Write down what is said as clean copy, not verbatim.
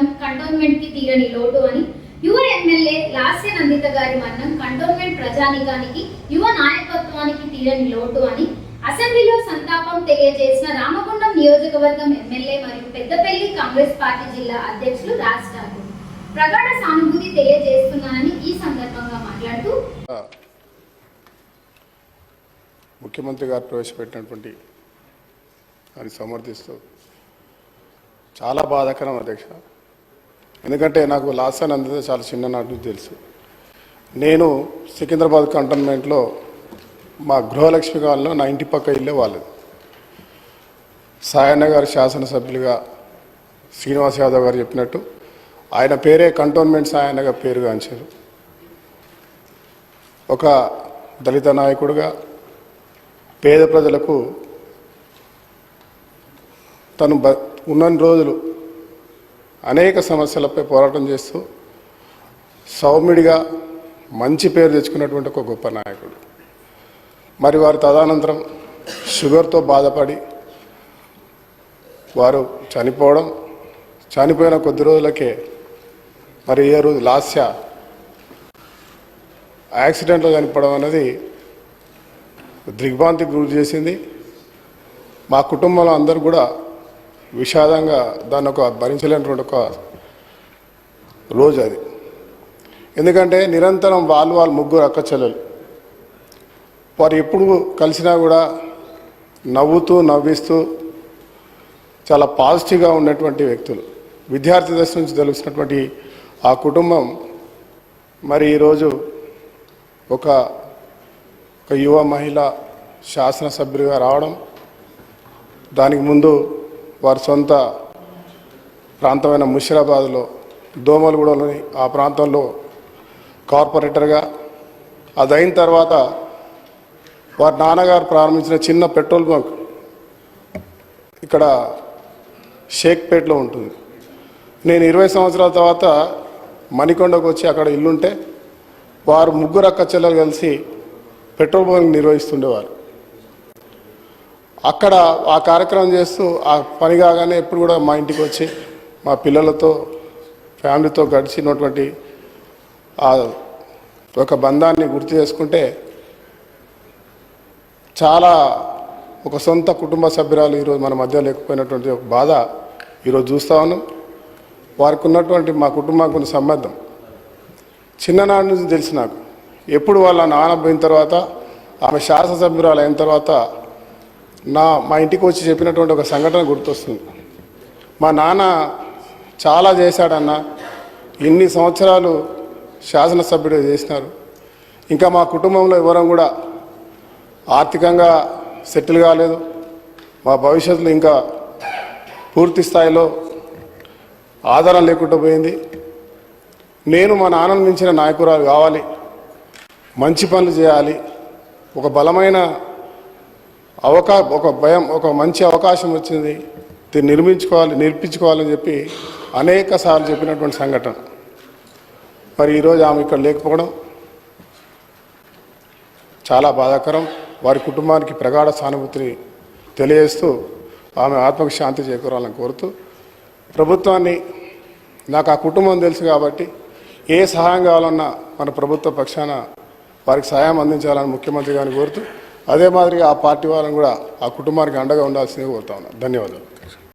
మరణం కంటోన్మెంట్ కి తీరని లోటు అని, యువ ఎమ్మెల్యే లాస్య నందిత గారి మరణం కంటోన్మెంట్ ప్రజానికానికి యువ నాయకత్వానికి తీరని లోటు అని అసెంబ్లీలో సంతాపం తెలియజేసిన రామగుండం నియోజకవర్గం ఎమ్మెల్యే మరియు పెద్దపల్లి కాంగ్రెస్ పార్టీ జిల్లా అధ్యక్షులు రాజ్ ఠాకూర్ ప్రగాఢ సానుభూతి తెలియజేస్తున్నానని ఈ సందర్భంగా మాట్లాడుతూ, ముఖ్యమంత్రి గారు ప్రవేశపెట్టినటువంటి అని సమర్థిస్తూ చాలా బాధాకరం అధ్యక్ష. ఎందుకంటే నాకు లాస్య నందిత చాలా చిన్ననాటి నుంచి తెలుసు. నేను సికింద్రాబాద్ కంటోన్మెంట్లో మా గృహలక్ష్మి కాలంలో నా ఇంటి పక్క ఇల్లే వాళ్ళది. సాయన్న గారు శాసనసభ్యులుగా శ్రీనివాస్ యాదవ్ గారు చెప్పినట్టు ఆయన పేరే కంటోన్మెంట్ సాయన్నగా పేరుగాంచారు. ఒక దళిత నాయకుడుగా పేద ప్రజలకు తను ఉన్నన్ని రోజులు అనేక సమస్యలపై పోరాటం చేస్తూ సౌమ్యుడిగా మంచి పేరు తెచ్చుకున్నటువంటి ఒక గొప్ప నాయకుడు. మరి వారు తదనంతరం షుగర్తో బాధపడి వారు చనిపోయిన కొద్ది రోజులకే మరి ఏ రోజు లాస్య యాక్సిడెంట్లో చనిపోవడం అనేది దిగ్భ్రాంతికి గురి చేసింది. మా కుటుంబంలో అందరూ కూడా విషాదంగా దాన్ని ఒక భరించలేనటువంటి ఒక రోజు అది. ఎందుకంటే నిరంతరం వాళ్ళు ముగ్గురు అక్క చెల్లెలు వారు ఎప్పుడు కలిసినా కూడా నవ్విస్తూ చాలా పాజిటివ్గా ఉన్నటువంటి వ్యక్తులు. విద్యార్థి దశ నుంచి తెలిసినటువంటి ఆ కుటుంబం మరి ఈరోజు ఒక యువ మహిళ శాసనసభ్యులుగా రావడం, దానికి ముందు వారి సొంత ప్రాంతమైన ముషిరాబాద్లో దోమలగూడలోని ఆ ప్రాంతంలో కార్పొరేటర్గా, అది అయిన తర్వాత వారి నాన్నగారు ప్రారంభించిన చిన్న పెట్రోల్ బంక్ ఇక్కడ షేక్పేట్లో ఉంటుంది. నేను 20 సంవత్సరాల తర్వాత మణికొండకు వచ్చి అక్కడ ఇల్లుంటే వారు ముగ్గురు అక్క చెల్లెలు కలిసి పెట్రోల్ బంక్ నిర్వహిస్తుండేవారు. అక్కడ ఆ కార్యక్రమం చేస్తూ ఆ పని కాగానే ఎప్పుడు కూడా మా ఇంటికి వచ్చి మా పిల్లలతో ఫ్యామిలీతో గడిచినటువంటి ఆ ఒక బంధాన్ని గుర్తు చేసుకుంటే చాలా ఒక సొంత కుటుంబ సభ్యురాలు ఈరోజు మన మధ్య లేకపోయినటువంటి ఒక బాధ ఈరోజు చూస్తూ ఉన్నాం. వారికి ఉన్నటువంటి మా కుటుంబానికి ఉన్న సంబంధం చిన్ననాటి నుంచి తెలిసి నాకు ఎప్పుడు వాళ్ళ నాన్న పోయిన తర్వాత ఆమె శాసనసభ్యురాలు అయిన తర్వాత మా ఇంటికి వచ్చి చెప్పినటువంటి ఒక సంఘటన గుర్తొస్తుంది. మా నాన్న చాలా చేశాడన్న, ఇన్ని సంవత్సరాలు శాసనసభ్యుడు చేసినారు, ఇంకా మా కుటుంబంలో ఎవరం కూడా ఆర్థికంగా సెటిల్ కాలేదు, మా భవిష్యత్తులో ఇంకా పూర్తి స్థాయిలో ఆధారం లేకుండా పోయింది. నేను మా నాన్నను మించిన నాయకురాలు కావాలి, మంచి పనులు చేయాలి, ఒక బలమైన ఒక మంచి అవకాశం వచ్చింది, దీన్ని నిర్మించుకోవాలని చెప్పి అనేక సార్లు చెప్పినటువంటి సంఘటన. మరి ఈరోజు ఆమె ఇక్కడ లేకపోవడం చాలా బాధాకరం. వారి కుటుంబానికి ప్రగాఢ సానుభూతిని తెలియజేస్తూ ఆమె ఆత్మకు శాంతి చేకూరాలని కోరుతూ, ప్రభుత్వాన్ని నాకు ఆ కుటుంబం తెలుసు కాబట్టి ఏ సహాయం కావాలన్నా మన ప్రభుత్వ పక్షాన వారికి సహాయం అందించాలని ముఖ్యమంత్రి గారిని కోరుతూ, అదే మాదిరిగా ఆ పార్టీ వాళ్ళని కూడా ఆ కుటుంబానికి అండగా ఉండాల్సిందిగా కోరుతా ఉన్నాను. ధన్యవాదాలు.